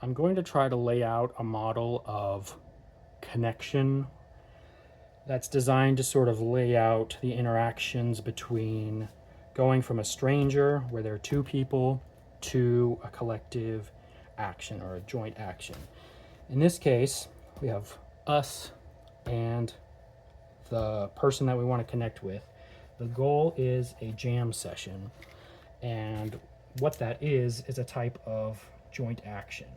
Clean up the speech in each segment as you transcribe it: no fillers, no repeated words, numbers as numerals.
I'm going to try to lay out a model of connection that's designed to sort of lay out the interactions between going from a stranger, where there are two people, to a collective action or a joint action. In this case, we have us and the person that we want to connect with. The goal is a jam session, and what that is a type of joint action.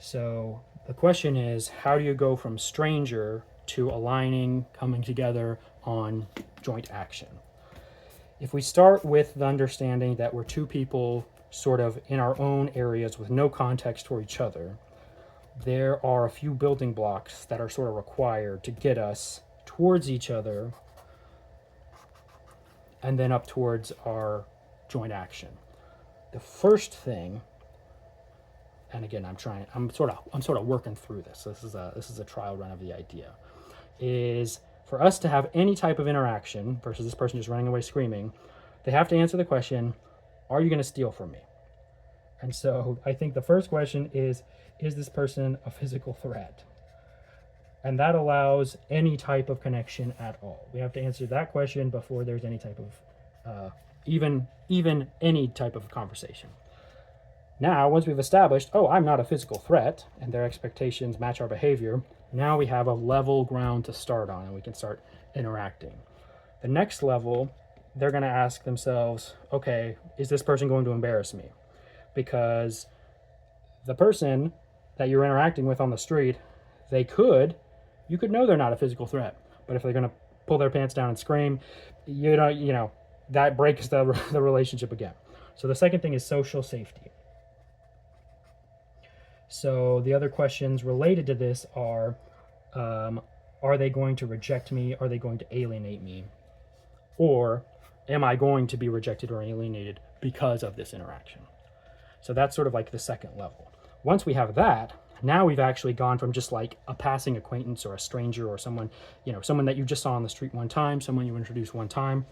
So the question is, how do you go from stranger to aligning, coming together on joint action? If we start with the understanding that we're two people sort of in our own areas with no context for each other, there are a few building blocks that are sort of required to get us towards each other and then up towards our joint action. The first thing, and again, I'm sort of working through this. This is a trial run of the idea, is for us to have any type of interaction versus this person just running away screaming, they have to answer the question, are you going to steal from me? And so I think the first question is this person a physical threat? And that allows any type of connection at all. We have to answer that question before there's any type of, even any type of conversation. Now, once we've established, oh, I'm not a physical threat, and their expectations match our behavior, now we have a level ground to start on, and we can start interacting. The next level, they're going to ask themselves, okay, is this person going to embarrass me? Because the person that you're interacting with on the street, you could know they're not a physical threat, but if they're going to pull their pants down and scream, that breaks the relationship again. So the second thing is social safety. So the other questions related to this are they going to reject me? Are they going to alienate me? Or am I going to be rejected or alienated because of this interaction? So that's sort of like the second level. Once we have that, now we've actually gone from just like a passing acquaintance or a stranger or someone that you just saw on the street one time, someone you introduced one time.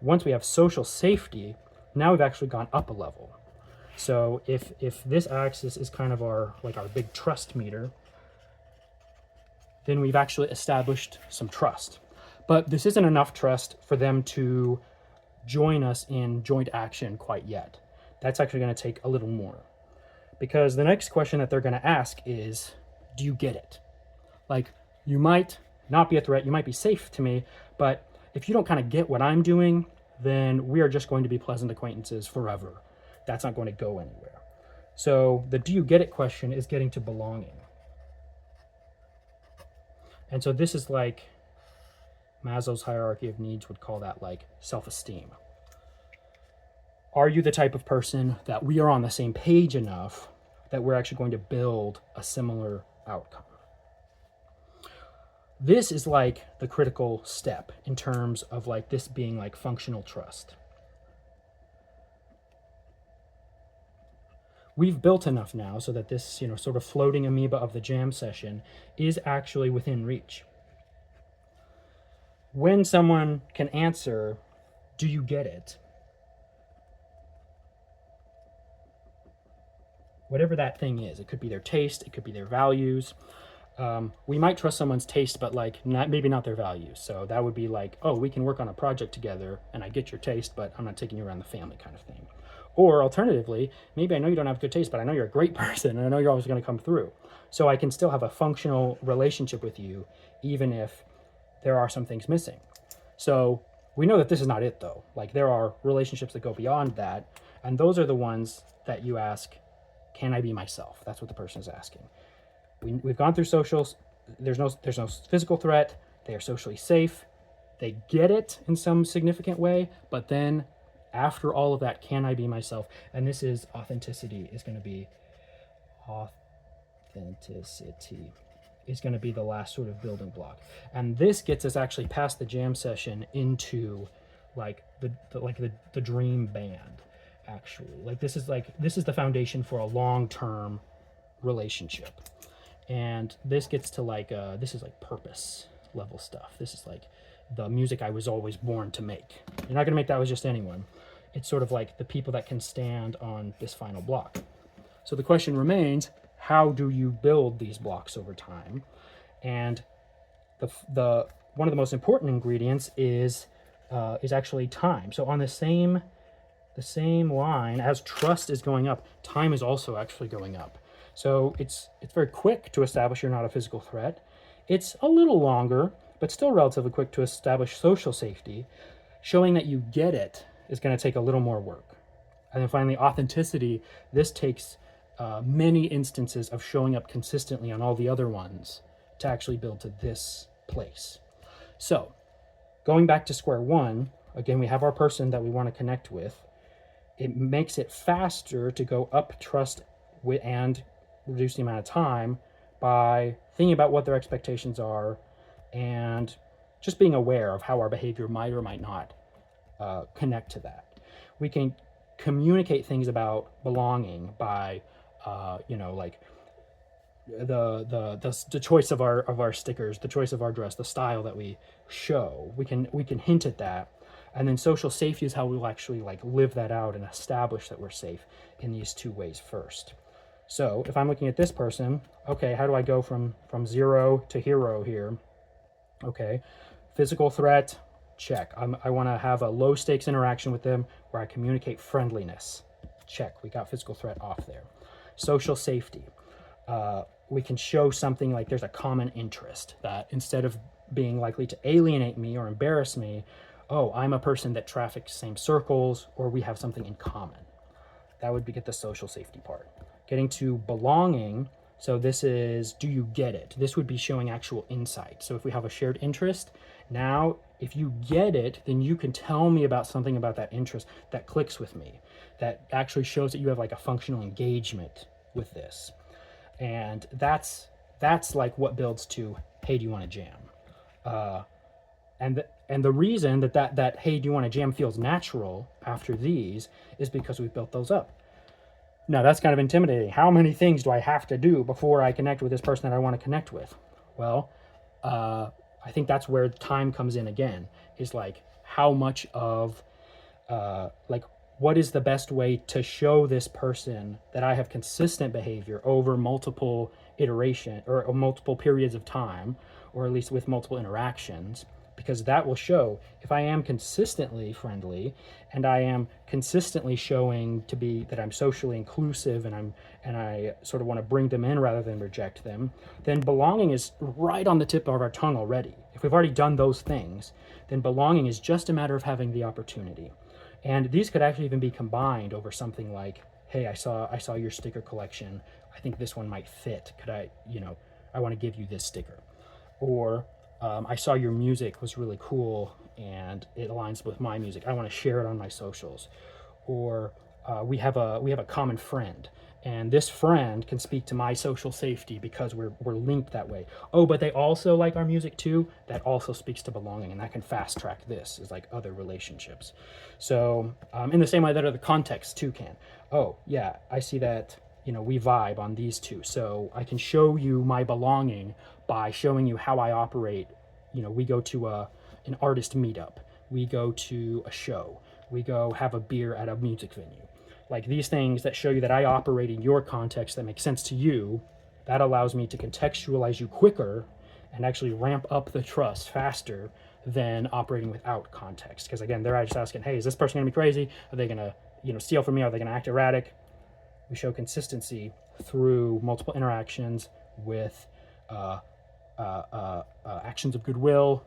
Once we have social safety, now we've actually gone up a level. So if this axis is kind of our big trust meter, then we've actually established some trust. But this isn't enough trust for them to join us in joint action quite yet. That's actually going to take a little more. Because the next question that they're going to ask is, do you get it? Like, you might not be a threat, you might be safe to me, but if you don't kind of get what I'm doing, then we are just going to be pleasant acquaintances forever. That's not going to go anywhere. So the do you get it question is getting to belonging. And so this is like Maslow's hierarchy of needs would call that like self-esteem. Are you the type of person that we are on the same page enough that we're actually going to build a similar outcome? This is like the critical step in terms of like this being like functional trust. We've built enough now so that this, sort of floating amoeba of the jam session is actually within reach. When someone can answer, do you get it? Whatever that thing is, it could be their taste, it could be their values. We might trust someone's taste, but maybe not their values. So that would be like, oh, we can work on a project together and I get your taste, but I'm not taking you around the family kind of thing. Or alternatively, maybe I know you don't have good taste, but I know you're a great person and I know you're always going to come through. So I can still have a functional relationship with you, even if there are some things missing. So we know that this is not it though. Like there are relationships that go beyond that. And those are the ones that you ask, can I be myself? That's what the person is asking. We've gone through socials. There's no physical threat. They are socially safe. They get it in some significant way, but then after all of that, can I be myself? And this is authenticity is going to be the last sort of building block. And this gets us actually past the jam session into like the dream band, actually. This is the foundation for a long-term relationship. And this gets to this is like purpose level stuff. This is like the music I was always born to make. You're not going to make that with just anyone. It's sort of like the people that can stand on this final block. So the question remains, how do you build these blocks over time? And the one of the most important ingredients is actually time. So on the same line as trust is going up, time is also actually going up. So it's very quick to establish you're not a physical threat. It's a little longer, but still relatively quick to establish social safety. Showing that you get it is going to take a little more work. And then finally, authenticity. This takes many instances of showing up consistently on all the other ones to actually build to this place. So going back to square one, again, we have our person that we want to connect with. It makes it faster to go up trust and reduce the amount of time by thinking about what their expectations are and just being aware of how our behavior might or might not connect to that. We can communicate things about belonging by, like the choice of our stickers, the choice of our dress, the style that we show. We can hint at that, and then social safety is how we'll actually like live that out and establish that we're safe in these two ways first. So if I'm looking at this person, okay, how do I go from 0 to hero here? Okay, physical threat, check. I want to have a low stakes interaction with them where I communicate friendliness. Check, we got physical threat off there. Social safety. We can show something like there's a common interest that instead of being likely to alienate me or embarrass me, oh, I'm a person that traffics same circles, or we have something in common. That would get the social safety part. Getting to belonging, so this is, do you get it? This would be showing actual insight. So if we have a shared interest, now if you get it, then you can tell me about something about that interest that clicks with me, that actually shows that you have like a functional engagement with this. And that's like what builds to, hey, do you want to jam? And the reason that hey, do you want to jam feels natural after these is because we've built those up. Now that's kind of intimidating. How many things do I have to do before I connect with this person that I want to connect with? Well, I think that's where time comes in again, is like how much of what is the best way to show this person that I have consistent behavior over multiple iteration or multiple periods of time, or at least with multiple interactions, because that will show if I am consistently friendly and I am consistently showing to be that I'm socially inclusive and I sort of want to bring them in rather than reject them, then belonging is right on the tip of our tongue already. If we've already done those things, then belonging is just a matter of having the opportunity. And these could actually even be combined over something like, hey, I saw your sticker collection. I think this one might fit. Could I want to give you this sticker. Or I saw your music was really cool and it aligns with my music. I want to share it on my socials. Or we have a common friend, and this friend can speak to my social safety because we're linked that way. Oh, but they also like our music too. That also speaks to belonging, and that can fast track this as like other relationships. So in the same way that other contexts too can. Oh yeah, I see that we vibe on these two, so I can show you my belonging by showing you how I operate. We go to an artist meetup, we go to a show, we go have a beer at a music venue. Like these things that show you that I operate in your context that makes sense to you, that allows me to contextualize you quicker and actually ramp up the trust faster than operating without context. Because again, they're just asking, hey, is this person gonna be crazy? Are they gonna steal from me? Are they gonna act erratic? We show consistency through multiple interactions with actions of goodwill,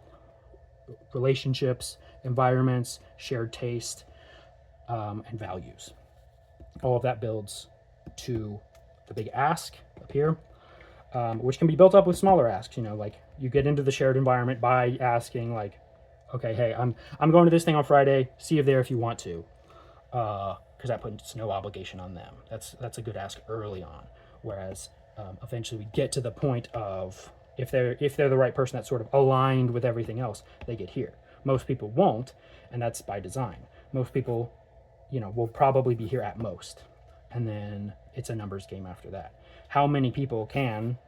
relationships, environments, shared taste, and values. All of that builds to the big ask up here, which can be built up with smaller asks. Like you get into the shared environment by asking like, okay, hey, I'm going to this thing on Friday. See you there if you want to, because that puts no obligation on them. That's a good ask early on. Whereas eventually we get to the point of if they're the right person that's sort of aligned with everything else, they get here. Most people won't, and that's by design. Most people will probably be here at most. And then it's a numbers game after that. How many people can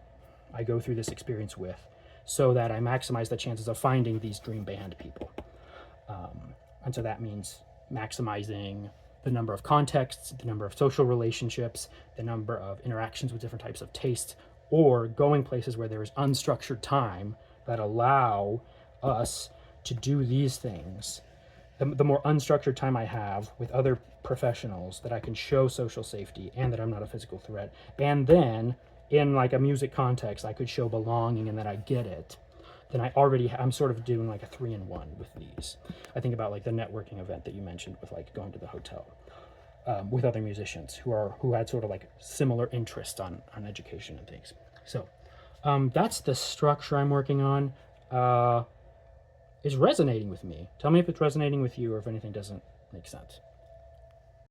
I go through this experience with so that I maximize the chances of finding these dream band people? And so that means maximizing the number of contexts, the number of social relationships, the number of interactions with different types of taste, or going places where there is unstructured time that allow us to do these things. The more unstructured time I have with other professionals that I can show social safety and that I'm not a physical threat, and then in like a music context I could show belonging and that I get it, then I'm sort of doing like a 3-in-1 with these. I think about like the networking event that you mentioned with like going to the hotel with other musicians who had sort of like similar interest on education and things. So that's the structure I'm working on. Is resonating with me. Tell me if it's resonating with you or if anything doesn't make sense.